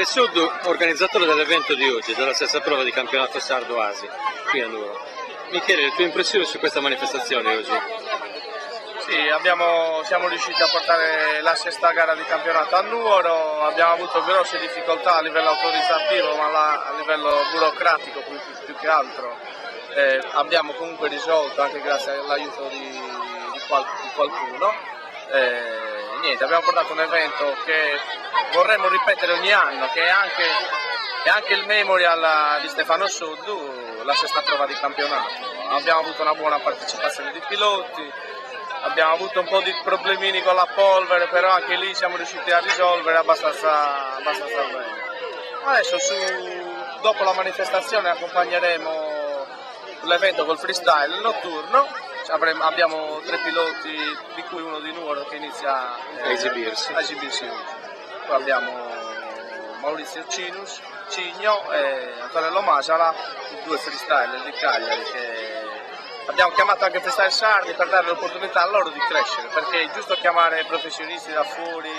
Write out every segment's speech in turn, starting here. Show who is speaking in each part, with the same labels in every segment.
Speaker 1: Cantiere Sud, organizzatore dell'evento di oggi, della stessa prova di campionato sardo Asi, qui a Nuoro. Michele, le tue impressioni su questa manifestazione oggi?
Speaker 2: Sì, siamo riusciti a portare la sesta gara di campionato a Nuoro, abbiamo avuto grosse difficoltà a livello autorizzativo, ma a livello burocratico più che altro. Abbiamo comunque risolto, anche grazie all'aiuto di qualcuno. Niente, abbiamo portato un evento che vorremmo ripetere ogni anno, che è anche il memorial di Stefano Sud, la sesta prova di campionato. Abbiamo avuto una buona partecipazione di piloti, abbiamo avuto un po' di problemini con la polvere, però anche lì siamo riusciti a risolvere abbastanza bene. Adesso dopo la manifestazione accompagneremo l'evento col freestyle notturno. Abbiamo 3 piloti, di cui uno di Nuoro che inizia a esibirsi oggi. Poi abbiamo Maurizio Cigno e Antonello Masala, i 2 freestyler di Cagliari, che abbiamo chiamato anche freestyle sardi per dare l'opportunità a loro di crescere, perché è giusto chiamare professionisti da fuori,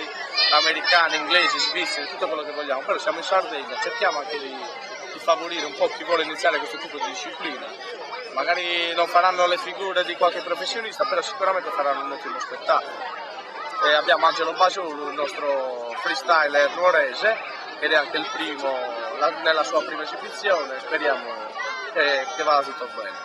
Speaker 2: americani, inglesi, svizzeri, tutto quello che vogliamo, però siamo in Sardegna, cerchiamo anche di favorire un po' chi vuole iniziare questo tipo di disciplina. Magari non faranno le figure di qualche professionista, però sicuramente faranno un ottimo spettacolo. Abbiamo Angelo Basulu, il nostro freestyler nuorese, ed è anche il primo nella sua prima esibizione, speriamo che vada tutto bene.